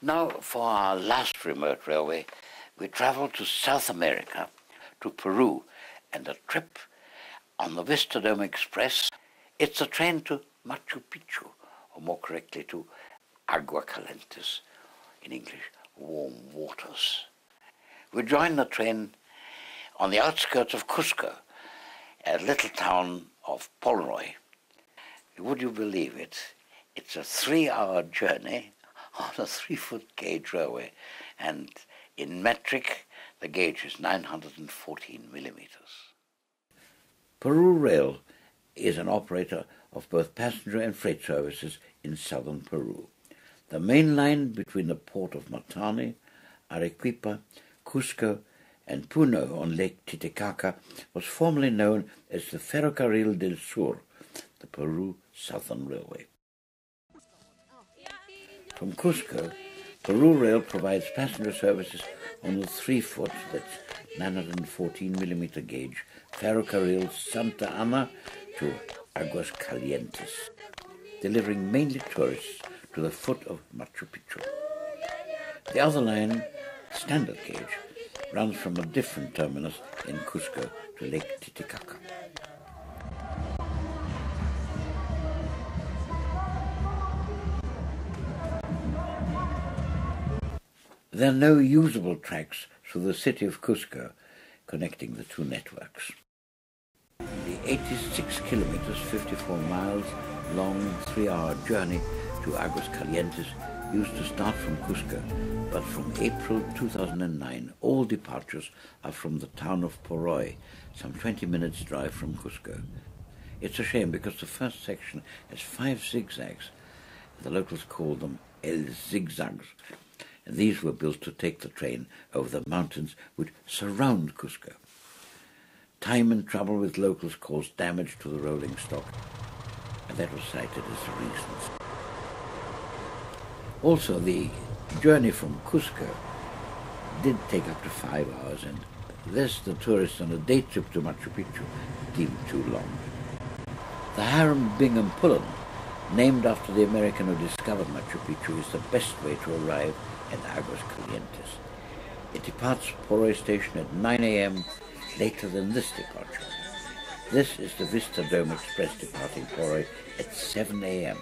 Now, for our last remote railway, we travel to South America, to Peru, and a trip on the Vistadome Express. It's a train to Machu Picchu, or more correctly to Agua Calientes, in English, warm waters. We join the train on the outskirts of Cusco, a little town of PeruRail. Would you believe it? It's a 3-hour journey on a 3-foot gauge railway, and in metric, the gauge is 914 millimeters. PeruRail is an operator of both passenger and freight services in southern Peru. The main line between the port of Matane, Arequipa, Cusco, and Puno on Lake Titicaca was formerly known as the Ferrocarril del Sur, the Peru Southern Railway. From Cusco, PeruRail provides passenger services on the 3-foot, that's 914 millimeter gauge, Ferrocarril Santa Ana to Aguas Calientes, delivering mainly tourists to the foot of Machu Picchu. The other line, standard gauge, runs from a different terminus in Cusco to Lake Titicaca. There are no usable tracks through the city of Cusco connecting the two networks. The 86 kilometers, 54 miles long 3-hour journey to Aguas Calientes used to start from Cusco, but from April 2009 all departures are from the town of PeruRail, some 20 minutes drive from Cusco. It's a shame because the first section has 5 zigzags. The locals call them El Zigzags, and these were built to take the train over the mountains which surround Cusco. Time and trouble with locals caused damage to the rolling stock, and that was cited as the reasons. Also, the journey from Cusco did take up to 5 hours, and this the tourists on a day trip to Machu Picchu deemed too long. The Harum Bingham Pullen, named after the American who discovered Machu Picchu, is the best way to arrive at Aguas Calientes. It departs PeruRail station at 9 a.m. later than this departure. This is the Vistadome Express departing PeruRail at 7 a.m.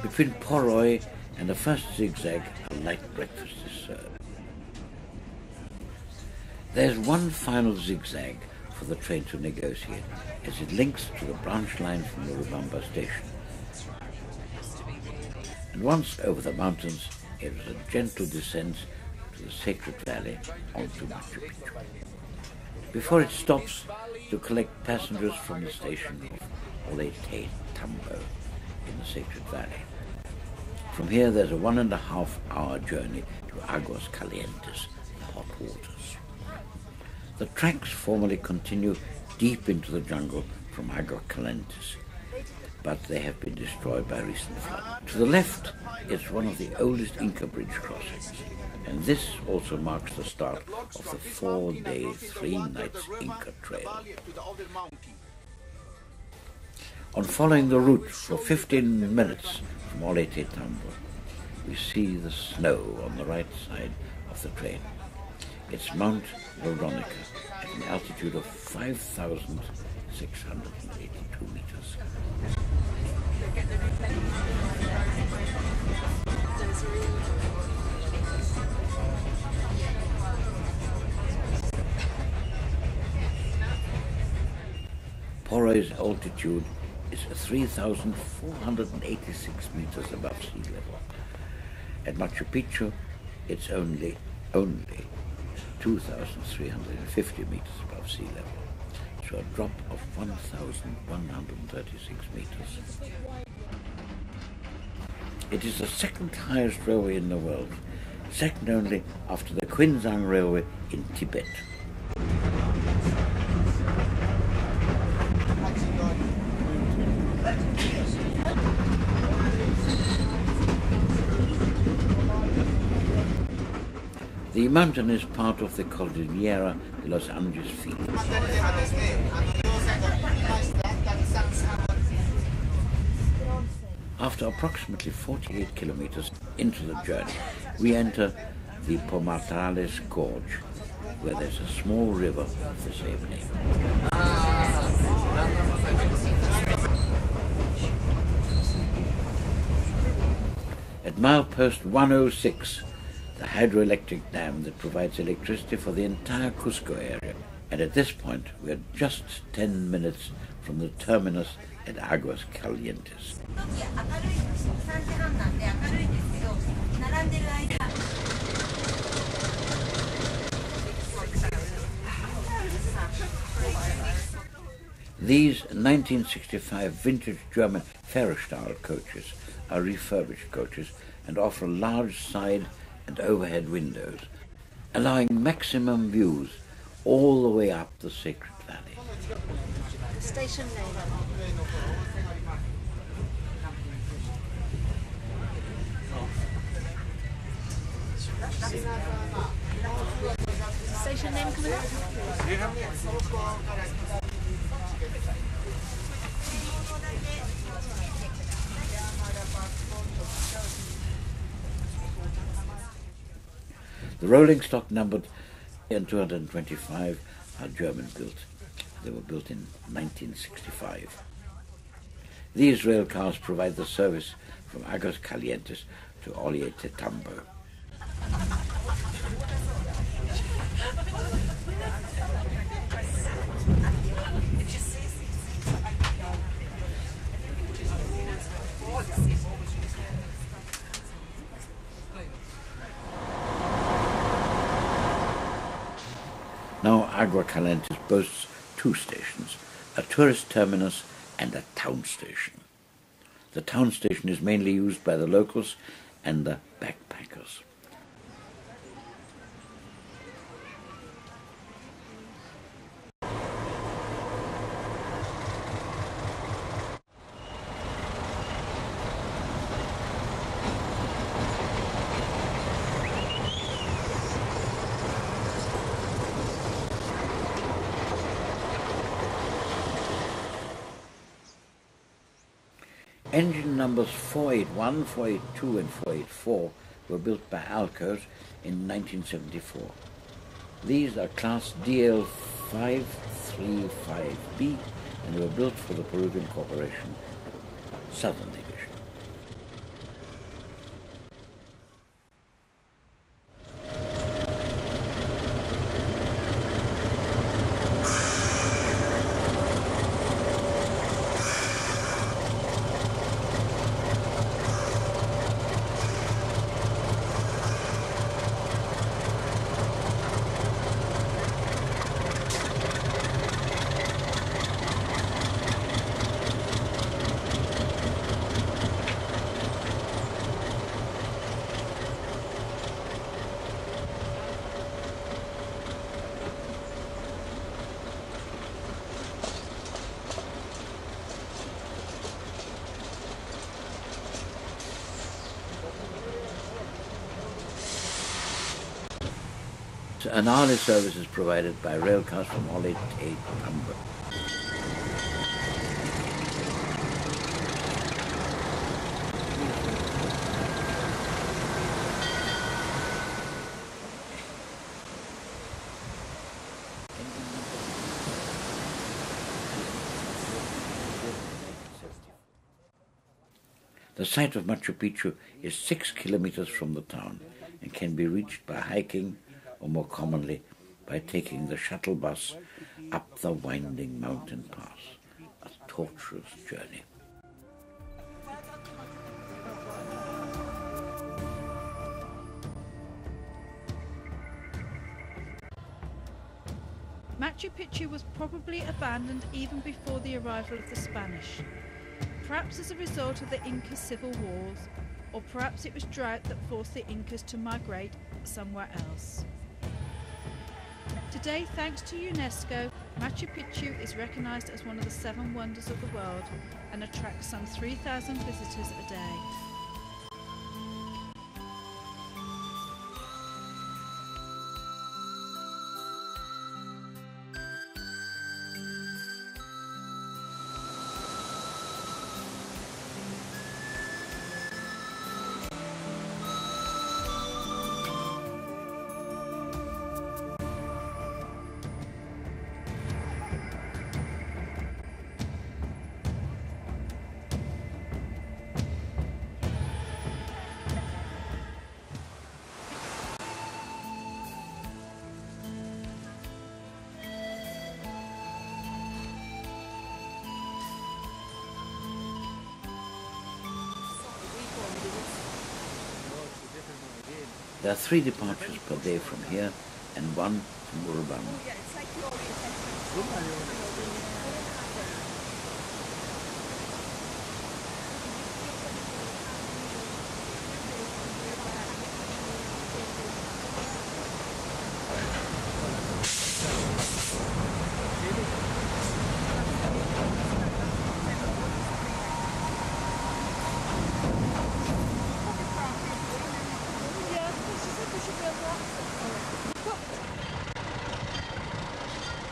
Between PeruRail and the first zigzag, a light breakfast is served. There's one final zigzag for the train to negotiate, as it links to the branch line from the Urubamba station. And once over the mountains, it is a gentle descent to the sacred valley onto Machu Picchu, before it stops to collect passengers from the station of Olete Tambo in the sacred valley. From here there's a 1.5-hour journey to Aguas Calientes, the hot waters. The tracks formerly continue deep into the jungle from Aguas Calientes, but they have been destroyed by recent flood. To the left is one of the oldest Inca bridge crossings, and this also marks the start of the 4-day, 3-nights Inca Trail. On following the route for 15 minutes from Olete Tambo, we see the snow on the right side of the train. It's Mount Veronica at an altitude of 5,682 meters. PeruRail's altitude is 3,486 meters above sea level. At Machu Picchu, it's only 2,350 meters above sea level, so a drop of 1,136 meters. It is the second highest railway in the world, second only after the Quinzang Railway in Tibet. The mountain is part of the Cordillera de los Andes field. After approximately 48 kilometers into the journey, we enter the Pomartales Gorge, where there's a small river of the same name. At milepost 106, the hydroelectric dam that provides electricity for the entire Cusco area. And at this point, we're just 10 minutes from the terminus at Aguas Calientes. These 1965 vintage German Fähre-style coaches are refurbished coaches and offer large side and overhead windows, allowing maximum views all the way up the Sacred Valley. Station name. Station name coming up? The rolling stock numbered 225 are German built. They were built in 1965. These rail cars provide the service from Aguas Calientes to Ollietetambo. Now Aguas Calientes boasts two stations, a tourist terminus and a town station. The town station is mainly used by the locals and the backpackers. Engine numbers 481, 482 and 484 were built by Alcos in 1974. These are Class DL 535B and were built for the Peruvian Corporation Southern Division. An hourly service is provided by railcars from Ollietetambo. The site of Machu Picchu is 6 kilometers from the town and can be reached by hiking or more commonly by taking the shuttle bus up the winding mountain pass, a torturous journey. Machu Picchu was probably abandoned even before the arrival of the Spanish, perhaps as a result of the Inca civil wars, or perhaps it was drought that forced the Incas to migrate somewhere else. Today, thanks to UNESCO, Machu Picchu is recognised as one of the 7 wonders of the world and attracts some 3,000 visitors a day. There are 3 departures per day from here and 1 from Urubamba.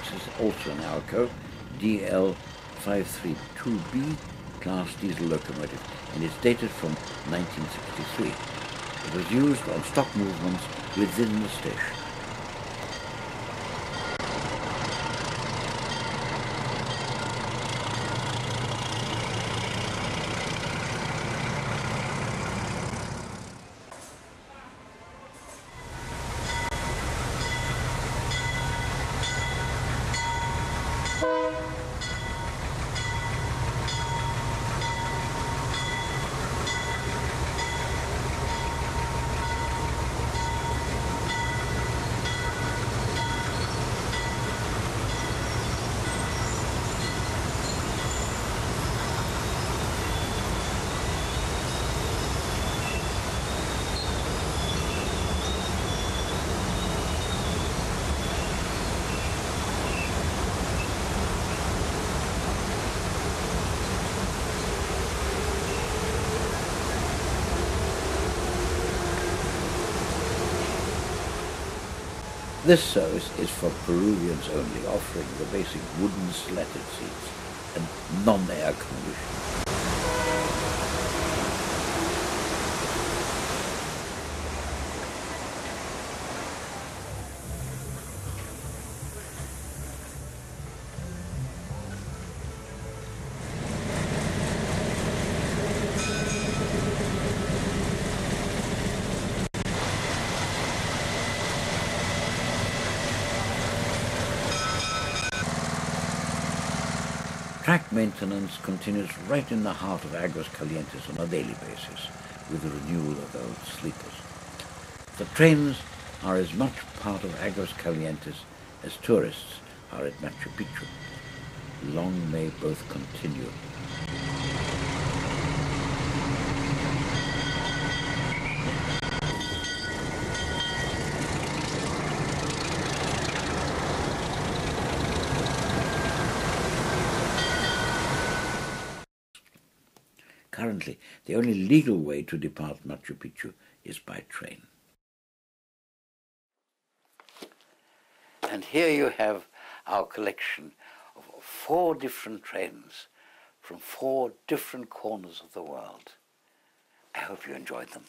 This is also an Alco DL532B class diesel locomotive, and it's dated from 1963. It was used on stock movements within the station. This service is for Peruvians only, offering the basic wooden slatted seats and non-air conditioning. Track maintenance continues right in the heart of Aguas Calientes on a daily basis, with the renewal of old sleepers. The trains are as much part of Aguas Calientes as tourists are at Machu Picchu. Long may both continue. Currently, the only legal way to depart Machu Picchu is by train. And here you have our collection of 4 different trains from 4 different corners of the world. I hope you enjoyed them.